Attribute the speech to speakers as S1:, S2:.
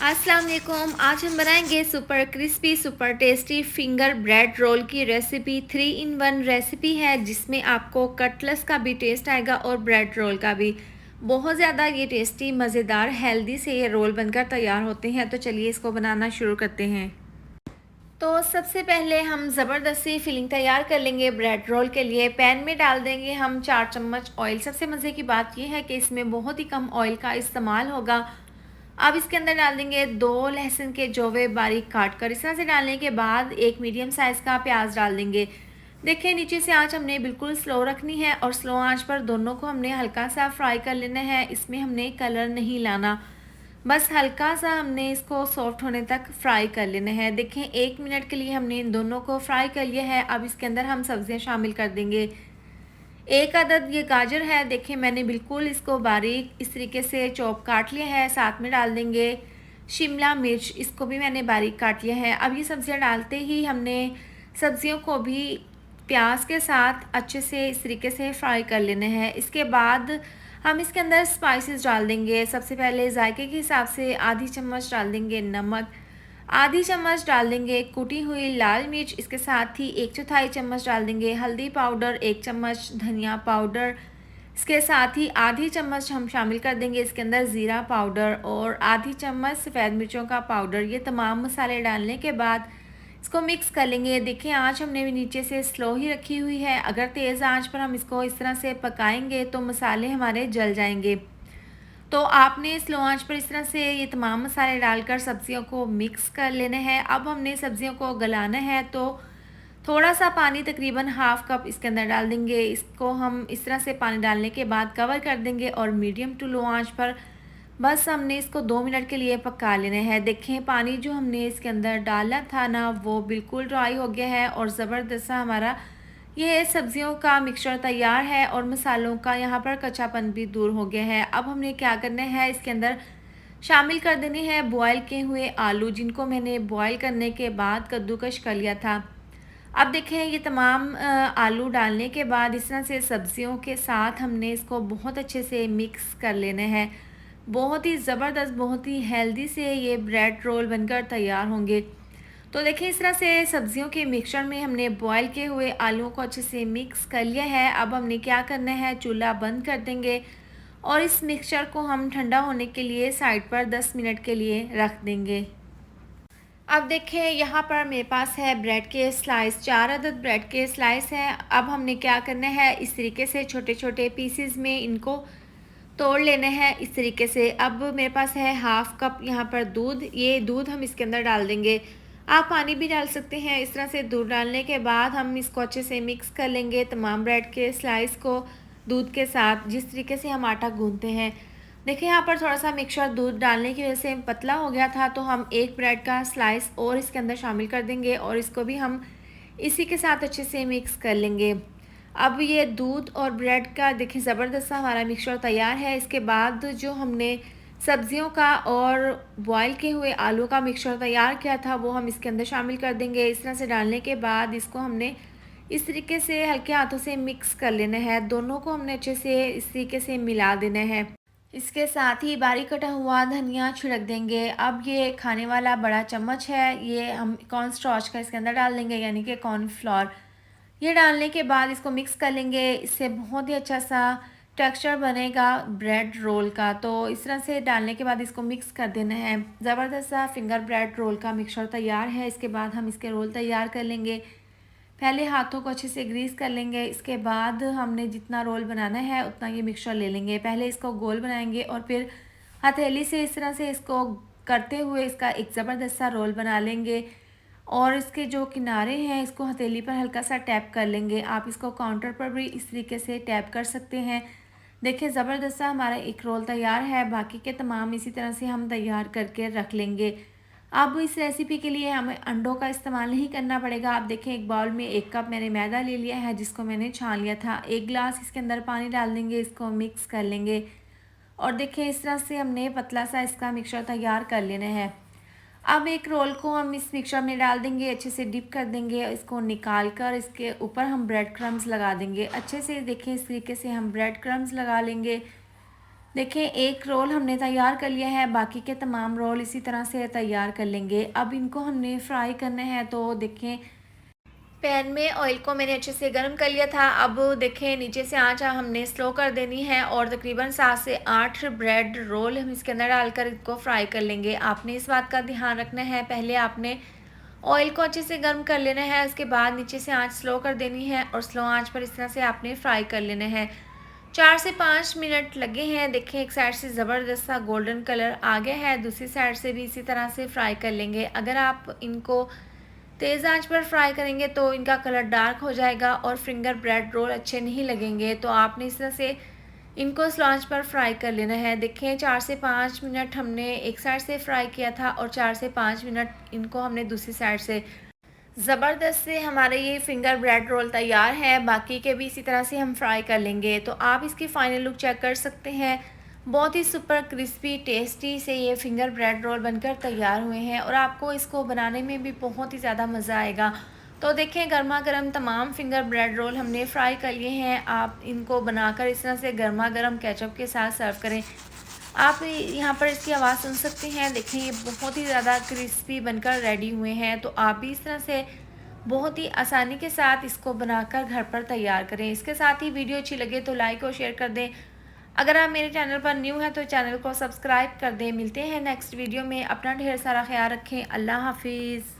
S1: अस्सलाम वालेकुम। आज हम बनाएंगे super crispy super tasty finger bread roll की रेसिपी। 3 इन 1 रेसिपी है जिसमें आपको कटलेस का भी टेस्ट आएगा और ब्रेड रोल का भी। बहुत ज़्यादा ये टेस्टी मज़ेदार हेल्दी से ये रोल बनकर तैयार होते हैं। तो चलिए इसको बनाना शुरू करते हैं। तो सबसे पहले हम ज़बरदस्ती फिलिंग तैयार कर लेंगे ब्रेड रोल के लिए। पैन में डाल देंगे हम 4 चम्मच ऑयल। सबसे मज़े की बात यह है कि इसमें बहुत ही कम ऑयल का इस्तेमाल होगा। अब इसके अंदर डाल देंगे 2 लहसुन के जौवे बारीक काट कर। इस तरह से डालने के बाद एक मीडियम साइज़ का प्याज डाल देंगे। देखिए नीचे से आंच हमने बिल्कुल स्लो रखनी है और स्लो आंच पर दोनों को हमने हल्का सा फ्राई कर लेना है। इसमें हमने कलर नहीं लाना, बस हल्का सा हमने इसको सॉफ्ट होने तक फ्राई कर लेना है। देखें 1 मिनट के लिए हमने इन दोनों को फ्राई कर लिया है। अब इसके अंदर हम सब्जियां शामिल कर देंगे। एक अदद ये गाजर है, देखिए मैंने बिल्कुल इसको बारीक इस तरीके से चॉप काट लिया है। साथ में डाल देंगे शिमला मिर्च, इसको भी मैंने बारीक काट लिया है। अब ये सब्जियां डालते ही हमने सब्जियों को भी प्याज के साथ अच्छे से इस तरीके से फ्राई कर लेना है। इसके बाद हम इसके अंदर स्पाइसेस डाल देंगे। सबसे पहले जायके के हिसाब से आधी चम्मच डाल देंगे नमक, आधी चम्मच डाल देंगे कुटी हुई लाल मिर्च, इसके साथ ही 1/4 चम्मच डाल देंगे हल्दी पाउडर, 1 चम्मच धनिया पाउडर, इसके साथ ही आधी चम्मच हम शामिल कर देंगे इसके अंदर ज़ीरा पाउडर और आधी चम्मच सफ़ेद मिर्चों का पाउडर। ये तमाम मसाले डालने के बाद इसको मिक्स कर लेंगे। देखिए आंच हमने भी नीचे से स्लो ही रखी हुई है। अगर तेज़ आंच पर हम इसको इस तरह से पकाएंगे तो मसाले हमारे जल जाएंगे। तो आपने स्लो आंच पर इस तरह से ये तमाम मसाले डालकर सब्जियों को मिक्स कर लेना है। अब हमने सब्जियों को गलाना है तो थोड़ा सा पानी तकरीबन हाफ़ कप इसके अंदर डाल देंगे। इसको हम इस तरह से पानी डालने के बाद कवर कर देंगे और मीडियम टू लो आंच पर बस हमने इसको 2 मिनट के लिए पका लेना है। देखें पानी जो हमने इसके अंदर डाला था ना वो बिल्कुल ड्राई हो गया है और ज़बरदस्त सा हमारा ये सब्जियों का मिक्सचर तैयार है और मसालों का यहाँ पर कच्चापन भी दूर हो गया है। अब हमने क्या करना है, इसके अंदर शामिल कर देने हैं बॉयल किए हुए आलू, जिनको मैंने बॉयल करने के बाद कद्दूकश कर लिया था। अब देखें ये तमाम आलू डालने के बाद इस तरह से सब्जियों के साथ हमने इसको बहुत अच्छे से मिक्स कर लेना है। बहुत ही ज़बरदस्त, बहुत ही हेल्दी से ये ब्रेड रोल बनकर तैयार होंगे। तो देखिए इस तरह से सब्जियों के मिक्सचर में हमने बॉयल किए हुए आलूओं को अच्छे से मिक्स कर लिया है। अब हमने क्या करना है, चूल्हा बंद कर देंगे और इस मिक्सचर को हम ठंडा होने के लिए साइड पर 10 मिनट के लिए रख देंगे। अब देखें यहाँ पर मेरे पास है ब्रेड के स्लाइस, 4 अदद ब्रेड के स्लाइस हैं। अब हमने क्या करना है, इस तरीके से छोटे छोटे पीसेस में इनको तोड़ लेना है इस तरीके से। अब मेरे पास है हाफ़ कप यहाँ पर दूध, ये दूध हम इसके अंदर डाल देंगे। आप पानी भी डाल सकते हैं। इस तरह से दूध डालने के बाद हम इसको अच्छे से मिक्स कर लेंगे तमाम ब्रेड के स्लाइस को दूध के साथ, जिस तरीके से हम आटा गूंथते हैं। देखिए यहाँ पर थोड़ा सा मिक्सचर दूध डालने की वजह से पतला हो गया था, तो हम एक ब्रेड का स्लाइस और इसके अंदर शामिल कर देंगे और इसको भी हम इसी के साथ अच्छे से मिक्स कर लेंगे। अब ये दूध और ब्रेड का देखिए ज़बरदस्त सा हमारा मिक्सचर तैयार है। इसके बाद जो हमने सब्जियों का और बॉयल किए हुए आलू का मिक्सचर तैयार किया था वो हम इसके अंदर शामिल कर देंगे। इस तरह से डालने के बाद इसको हमने इस तरीके से हल्के हाथों से मिक्स कर लेना है। दोनों को हमने अच्छे से इस तरीके से मिला देना है। इसके साथ ही बारीक कटा हुआ धनिया छिड़क देंगे। अब ये खाने वाला बड़ा चम्मच है, ये हम कॉर्न स्टार्च का इसके अंदर डाल देंगे, यानी कि कॉर्नफ्लोर। ये डालने के बाद इसको मिक्स कर लेंगे। इससे बहुत ही अच्छा सा टेक्सचर बनेगा ब्रेड रोल का। तो इस तरह से डालने के बाद इसको मिक्स कर देना है। ज़बरदस्त सा फिंगर ब्रेड रोल का मिक्सचर तैयार है। इसके बाद हम इसके रोल तैयार कर लेंगे। पहले हाथों को अच्छे से ग्रीस कर लेंगे। इसके बाद हमने जितना रोल बनाना है उतना ये मिक्सचर ले लेंगे। पहले इसको गोल बनाएंगे और फिर हथेली से इस तरह से इसको करते हुए इसका एक ज़बरदस्त सा रोल बना लेंगे और इसके जो किनारे हैं इसको हथेली पर हल्का सा टैप कर लेंगे। आप इसको काउंटर पर भी इस तरीके से टैप कर सकते हैं। देखिए ज़बरदस्त सा हमारा एक रोल तैयार है। बाकी के तमाम इसी तरह से हम तैयार करके रख लेंगे। अब इस रेसिपी के लिए हमें अंडों का इस्तेमाल नहीं करना पड़ेगा। आप देखें एक बाउल में 1 कप मैंने मैदा ले लिया है जिसको मैंने छान लिया था। 1 गिलास इसके अंदर पानी डाल देंगे, इसको मिक्स कर लेंगे और देखें इस तरह से हमने पतला सा इसका मिक्सचर तैयार कर लेना है। अब एक रोल को हम इस मिक्सचर में डाल देंगे, अच्छे से डिप कर देंगे। इसको निकाल कर इसके ऊपर हम ब्रेड क्रम्स लगा देंगे अच्छे से। देखें इस तरीके से हम ब्रेड क्रम्स लगा लेंगे। देखिए एक रोल हमने तैयार कर लिया है, बाकी के तमाम रोल इसी तरह से तैयार कर लेंगे। अब इनको हमने फ्राई करना है, तो देखें पैन में ऑयल को मैंने अच्छे से गर्म कर लिया था। अब देखें नीचे से आंच हमने स्लो कर देनी है और तकरीबन 7 से 8 ब्रेड रोल हम इसके अंदर डालकर इसको फ्राई कर लेंगे। आपने इस बात का ध्यान रखना है, पहले आपने ऑयल को अच्छे से गर्म कर लेना है, उसके बाद नीचे से आंच स्लो कर देनी है और स्लो आंच पर इस तरह से आपने फ्राई कर लेना है। 4 से 5 मिनट लगे हैं। देखें एक साइड से ज़बरदस्त सा गोल्डन कलर आ गया है, दूसरी साइड से भी इसी तरह से फ्राई कर लेंगे। अगर आप इनको तेज़ आंच पर फ्राई करेंगे तो इनका कलर डार्क हो जाएगा और फिंगर ब्रेड रोल अच्छे नहीं लगेंगे। तो आपने इस तरह से इनको स्लो आंच पर फ्राई कर लेना है। देखें 4 से 5 मिनट हमने एक साइड से फ्राई किया था और 4 से 5 मिनट इनको हमने दूसरी साइड से। ज़बरदस्त से हमारे ये फिंगर ब्रेड रोल तैयार है, बाकी के भी इसी तरह से हम फ्राई कर लेंगे। तो आप इसकी फ़ाइनल लुक चेक कर सकते हैं। बहुत ही सुपर क्रिस्पी टेस्टी से ये फिंगर ब्रेड रोल बनकर तैयार हुए हैं और आपको इसको बनाने में भी बहुत ही ज़्यादा मज़ा आएगा। तो देखें गर्मा गर्म तमाम फिंगर ब्रेड रोल हमने फ्राई कर लिए हैं। आप इनको बनाकर इस तरह से गर्मा गर्म केचप के साथ सर्व करें। आप यहाँ पर इसकी आवाज़ सुन सकते हैं। देखें ये बहुत ही ज़्यादा क्रिस्पी बनकर रेडी हुए हैं। तो आप भी इस तरह से बहुत ही आसानी के साथ इसको बनाकर घर पर तैयार करें। इसके साथ ही वीडियो अच्छी लगे तो लाइक और शेयर कर दें। अगर आप मेरे चैनल पर न्यू हैं तो चैनल को सब्सक्राइब कर दें। मिलते हैं नेक्स्ट वीडियो में। अपना ढेर सारा ख्याल रखें। अल्लाह हाफिज़।